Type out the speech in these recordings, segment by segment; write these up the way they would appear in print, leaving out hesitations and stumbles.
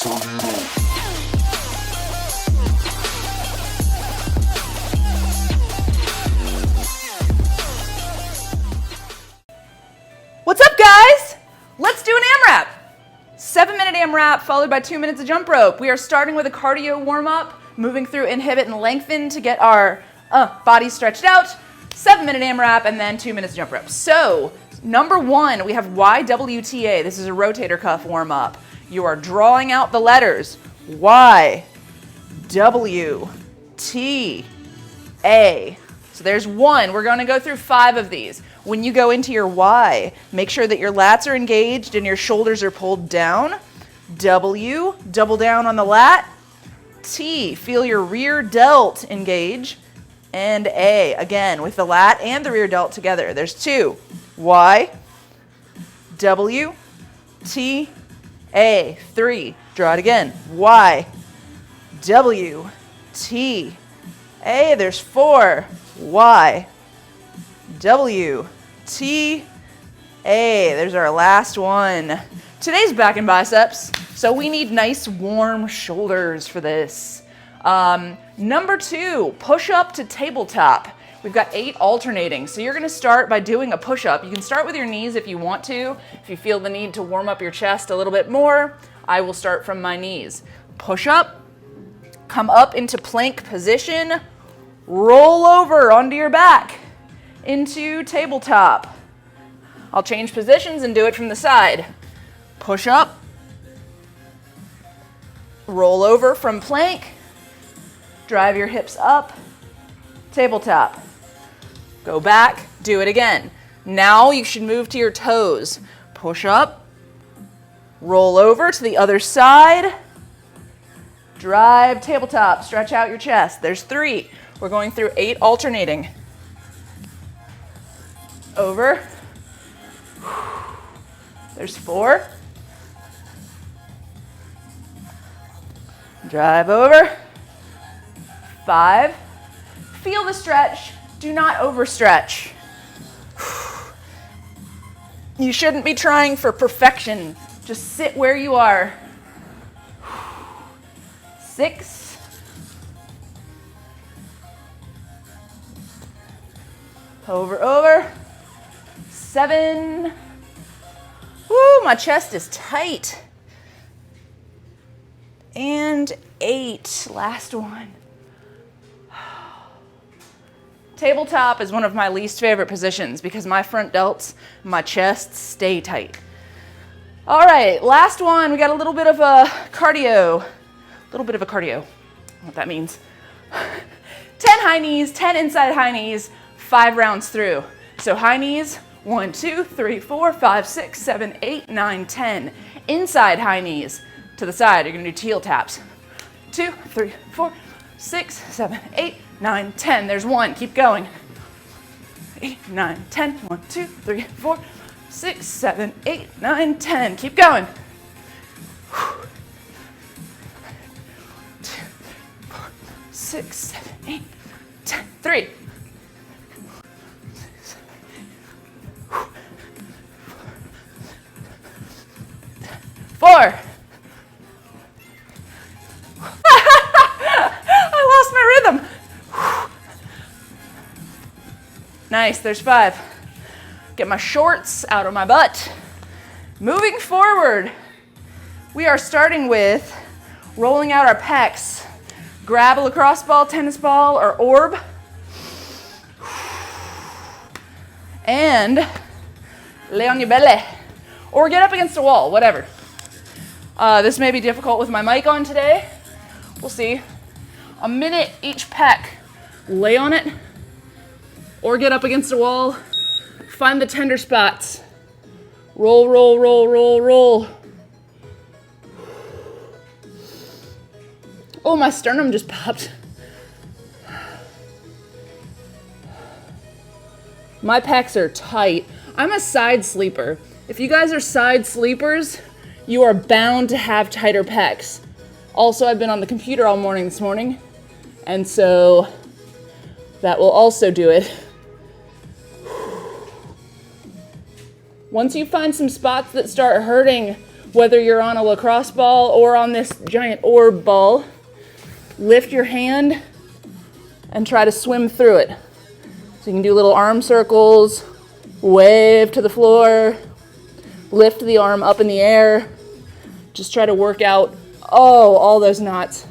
What's up, guys? Let's do an AMRAP. 7-minute AMRAP followed by 2 minutes of jump rope. We are starting with a cardio warm-up, moving through inhibit and lengthen to get our body stretched out. 7-minute AMRAP and then 2 minutes of jump rope. So, number one, we have YWTA. This is a rotator cuff warm-up. You are drawing out the letters Y, W, T, A. So there's one. We're going to go through 5 of these. When you go into your Y, make sure that your lats are engaged and your shoulders are pulled down. W, double down on the lat. T, feel your rear delt engage. And A, again, with the lat and the rear delt together. There's 2. Y, W, T, A. 3. Draw it again. Y, W, T, A. There's 4. Y, W, T, A. There's our last one. Today's back and biceps, so we need nice warm shoulders for this. Number 2, push up to tabletop. We've got 8 alternating, so you're gonna start by doing a push up. You can start with your knees if you want to. If you feel the need to warm up your chest a little bit more, I will start from my knees. Push up, come up into plank position, roll over onto your back into tabletop. I'll change positions and do it from the side. Push up, roll over from plank, drive your hips up, tabletop. Go back, do it again. Now you should move to your toes. Push up, roll over to the other side, drive tabletop, stretch out your chest. There's 3. We're going through 8 alternating. Over. There's 4. Drive over. 5. Feel the stretch. Do not overstretch. You shouldn't be trying for perfection. Just sit where you are. 6. Over. 7. Woo, my chest is tight. And 8, last one. Tabletop is one of my least favorite positions because my front delts, my chest stay tight. All right, last one. We got a little bit of a cardio. What that means. 10 high knees, 10 inside high knees, 5 rounds through. So high knees, 1, 2, 3, 4, 5, 6, 7, 8, 9, 10. Inside high knees to the side, you're gonna do heel taps. 2, 3, 4, 6, 7, 8, 9, 10. There's 1, keep going. 8, 9, 10. 1, 2, 3, 4, 6, 7, 8, 9, 10. Keep going. 2, 4, 6, 7, 8, 10. 3. 4. I lost my rhythm. Nice, there's 5. Get my shorts out of my butt. Moving forward, we are starting with rolling out our pecs. Grab a lacrosse ball, tennis ball, or orb. And lay on your belly. Or get up against a wall, whatever. This may be difficult with my mic on today. We'll see. A minute each pec. Lay on it or get up against a wall. Find the tender spots. Roll, roll, roll, roll, roll. Oh, my sternum just popped. My pecs are tight. I'm a side sleeper. If you guys are side sleepers, you are bound to have tighter pecs. Also, I've been on the computer all morning this morning, and so that will also do it. Once you find some spots that start hurting, Whether you're on a lacrosse ball or on this giant orb ball, lift your hand and try to swim through it. So you can do little arm circles, wave to the floor, lift the arm up in the air. Just try to work out, all those knots.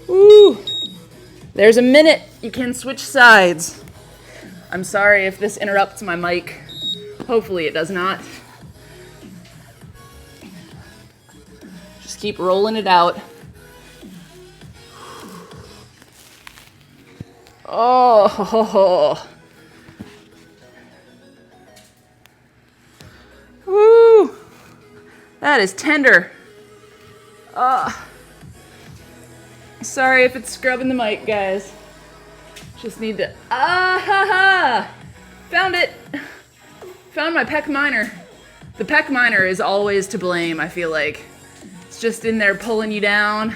Woo. There's a minute. You can switch sides. I'm sorry if this interrupts my mic. Hopefully it does not. Just keep rolling it out. Oh. Woo. That is tender. Sorry if it's scrubbing the mic, guys. Just need to, found it. Found my pec minor. The pec minor is always to blame, I feel like. It's just in there pulling you down.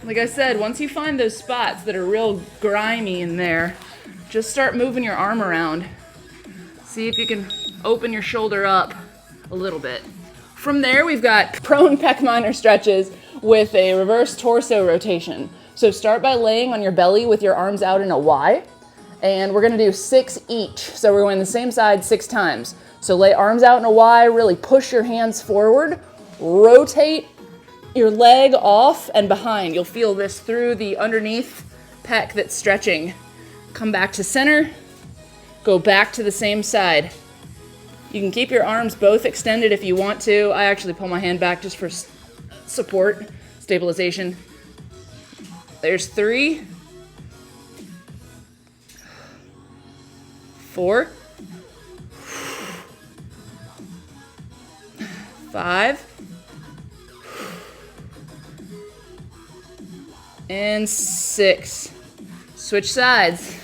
Like I said, once you find those spots that are real grimy in there, just start moving your arm around. See if you can open your shoulder up a little bit. From there, we've got prone pec minor stretches with a reverse torso rotation. So start by laying on your belly with your arms out in a Y, and we're gonna do 6 each. So we're going the same side 6 times. So lay arms out in a Y, really push your hands forward, rotate your leg off and behind. You'll feel this through the underneath pec that's stretching. Come back to center, go back to the same side. You can keep your arms both extended if you want to. I actually pull my hand back just for support, stabilization. There's 3, 4, 5, and 6. Switch sides.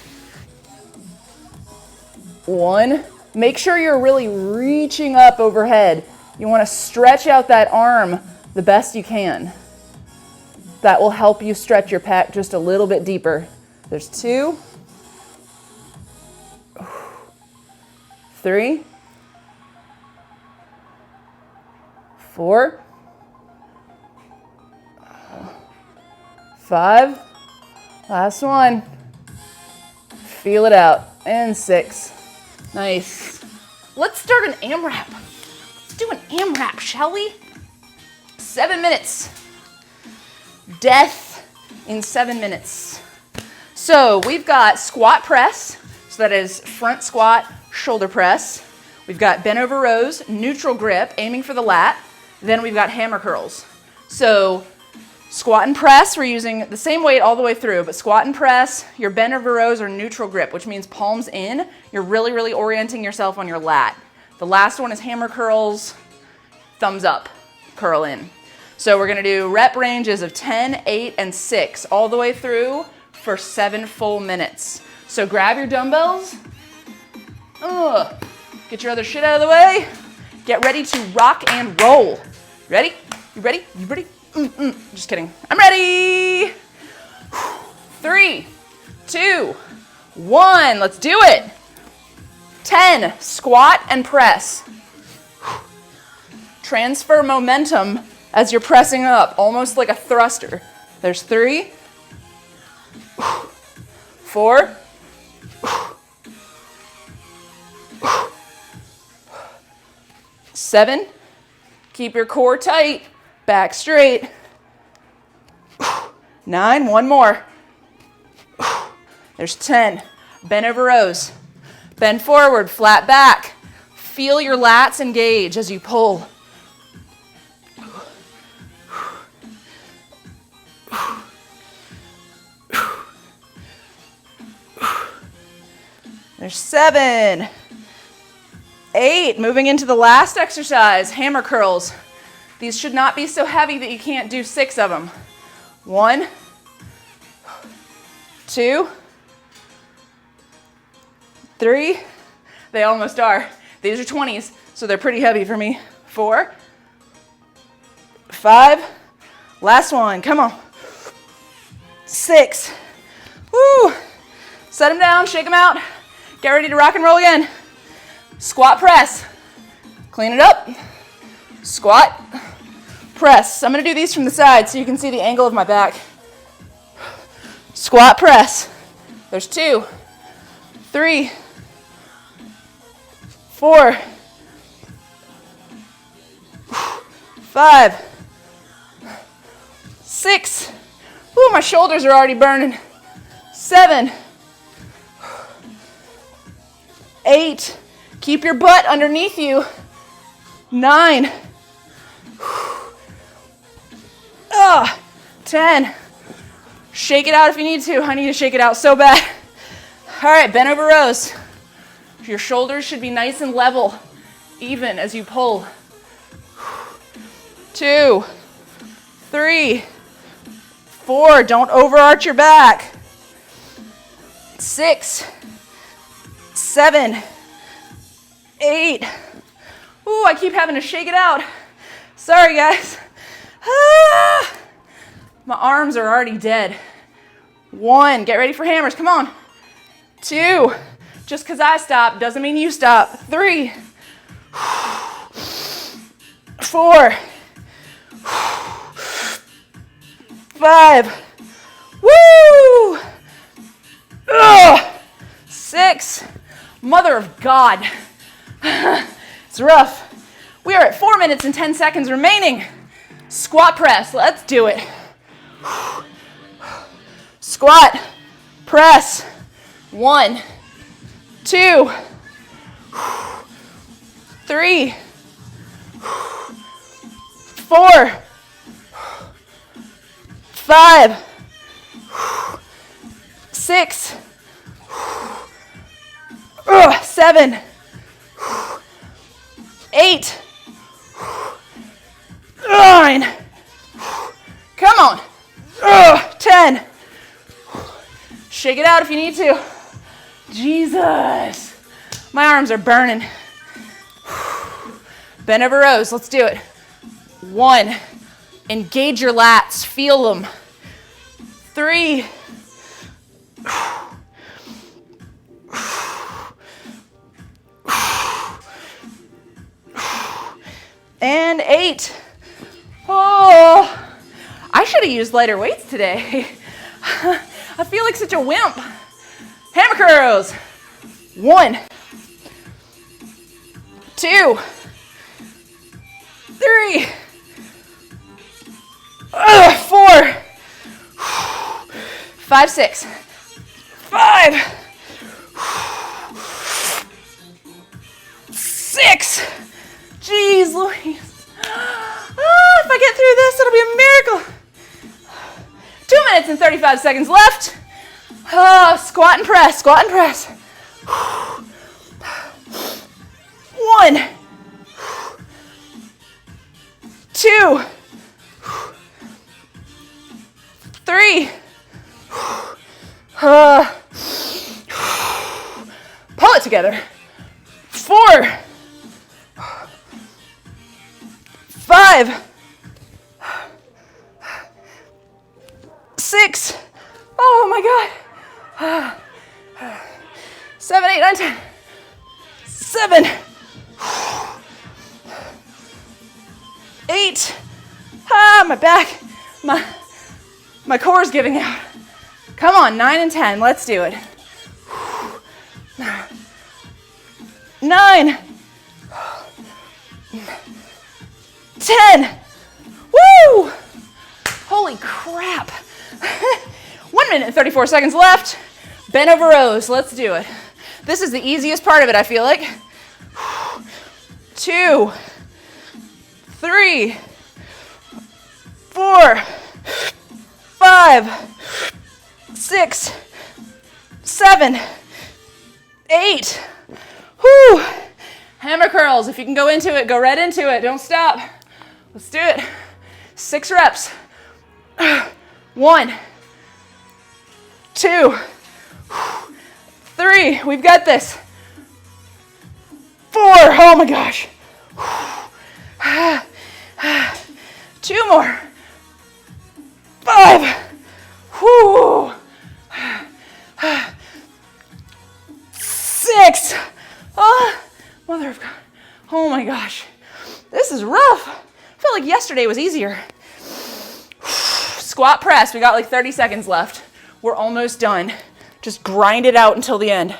1. Make sure you're really reaching up overhead. You want to stretch out that arm the best you can. That will help you stretch your pec just a little bit deeper. There's 2, 3, 4, 5, last one. Feel it out, and 6. Nice. Let's start an A.M.R.A.P. Let's do an A.M.R.A.P, shall we? 7 minutes. Death in 7 minutes. So we've got squat press, so that is front squat, shoulder press. We've got bent over rows, neutral grip, aiming for the lat. Then we've got hammer curls. So squat and press, we're using the same weight all the way through, but squat and press, your bent over rows are neutral grip, which means palms in. You're really, really orienting yourself on your lat. The last one is hammer curls, thumbs up, curl in. So we're gonna do rep ranges of 10, 8, and 6, all the way through for 7 full minutes. So grab your dumbbells, get your other shit out of the way, get ready to rock and roll. Ready? You ready? You ready? Just kidding. I'm ready. 3, 2, 1. Let's do it. 10, squat and press. Transfer momentum as you're pressing up, almost like a thruster. There's 3, 4, 7. Keep your core tight. Back straight. 9, one more. There's 10. Bend over rows. Bend forward, flat back. Feel your lats engage as you pull. There's 7. 8, moving into the last exercise, hammer curls. These should not be so heavy that you can't do 6 of them. 1, 2, 3, They almost are. These are 20s, so they're pretty heavy for me. 4, 5, last one, come on. 6, woo. Set them down, shake them out. Get ready to rock and roll again. Squat press. Clean it up. Squat, press. I'm gonna do these from the side so you can see the angle of my back. Squat press. There's 2, 3, 4, 5, 6. Ooh, my shoulders are already burning. 7, 8. Keep your butt underneath you. 9. 10. Shake it out if you need to. I need to shake it out so bad. All right, bent over rows. Your shoulders should be nice and level, even as you pull. 2, 3, 4. Don't overarch your back. 6, 7, 8. Ooh, I keep having to shake it out. Sorry, guys. My arms are already dead. 1, get ready for hammers, come on. 2, just because I stop doesn't mean you stop. 3, 4, 5, woo! 6, mother of God. It's rough. We are at 4 minutes and 10 seconds remaining. Squat press, let's do it. Squat, press. 1, 2, 3, 4, 5, 6, 7, 8, 9. Come on. 10. Shake it out if you need to. Jesus. My arms are burning. Bend over rows. Let's do it. 1. Engage your lats. Feel them. 3. And 8. Oh, I should have used lighter weights today. I feel like such a wimp. Hammer curls. 1, 2, 3, 4, 5, 6, 5, 6. Jeez Louise. If I get through this, it'll be a miracle. 2 minutes and 35 seconds left. Squat and press, squat and press. 1, 2, 3. Pull it together. 4, 5, 6. Oh my God. 7, 8, 9, 10. 7, 8. My back, my core's giving out. Come on, 9 and 10. Let's do it. 9, 10. Woo! Holy crap. 1 minute and 34 seconds left. Bent over rows. Let's do it. This is the easiest part of it, I feel like. 2, 3, 4, 5, 6, 7, 8. Whew. Hammer curls. If you can go into it, go right into it. Don't stop. Let's do it. 6 reps. 1, 2, 3. We've got this. 4. Oh my gosh. 2 more. 5. Whew. 6. Oh, mother of God. Oh my gosh. This is rough. I feel like yesterday was easier. Squat press. We got like 30 seconds left. We're almost done. Just grind it out until the end.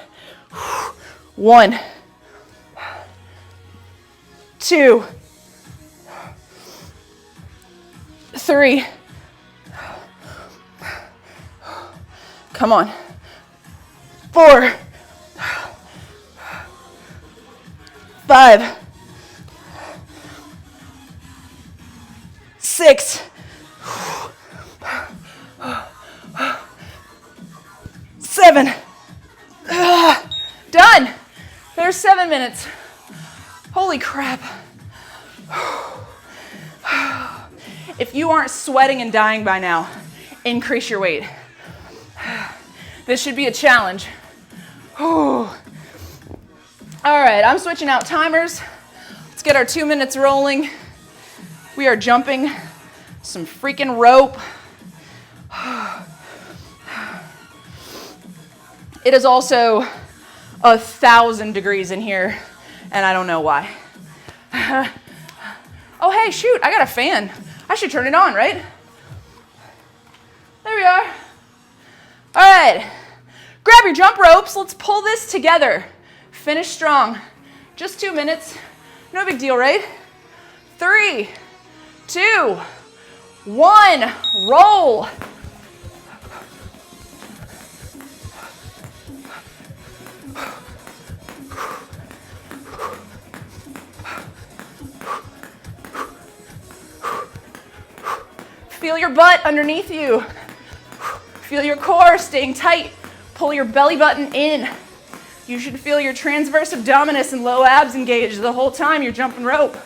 1, 2, 3. Come on. 4, 5, 6, 7. Done. There's 7 minutes. Holy crap. If you aren't sweating and dying by now, increase your weight. This should be a challenge. All right, I'm switching out timers. Let's get our 2 minutes rolling. We are jumping some freaking rope. It is also 1,000 degrees in here, and I don't know why. Oh, hey, shoot, I got a fan. I should turn it on, right? There we are. All right, grab your jump ropes. Let's pull this together. Finish strong. Just 2 minutes. No big deal, right? 3, 2, 1, roll. Feel your butt underneath you. Feel your core staying tight. Pull your belly button in. You should feel your transverse abdominis and low abs engaged the whole time you're jumping rope.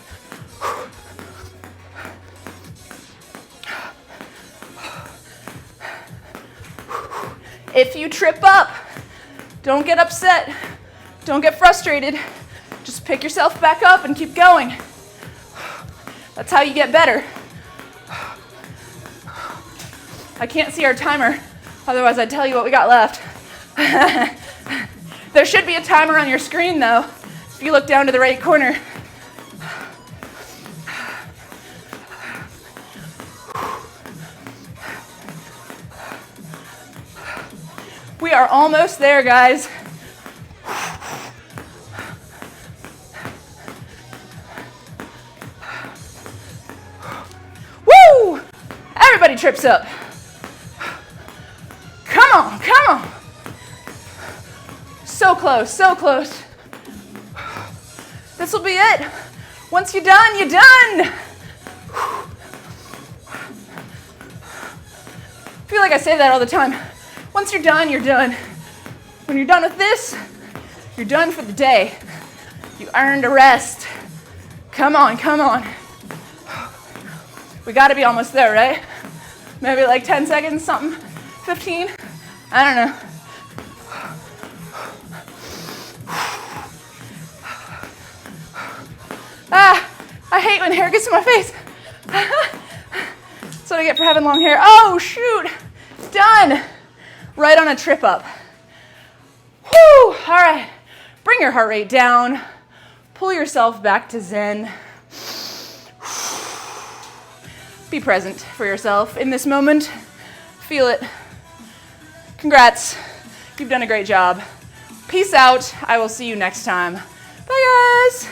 If you trip up, don't get upset. Don't get frustrated. Just pick yourself back up and keep going. That's how you get better. I can't see our timer, otherwise I'd tell you what we got left. There should be a timer on your screen though, if you look down to the right corner. We are almost there, guys. Woo! Everybody trips up. Come on, come on. So close, so close. This will be it. Once you're done, you're done. I feel like I say that all the time. Once you're done, you're done. When you're done with this, you're done for the day. You earned a rest. Come on, come on. We gotta be almost there, right? Maybe like 10 seconds, something, 15, I don't know. I hate when hair gets in my face. That's what I get for having long hair. Oh, shoot, done. Right on a trip up. Whew, all right, bring your heart rate down. Pull yourself back to Zen. Be present for yourself in this moment. Feel it. Congrats, you've done a great job. Peace out, I will see you next time. Bye guys.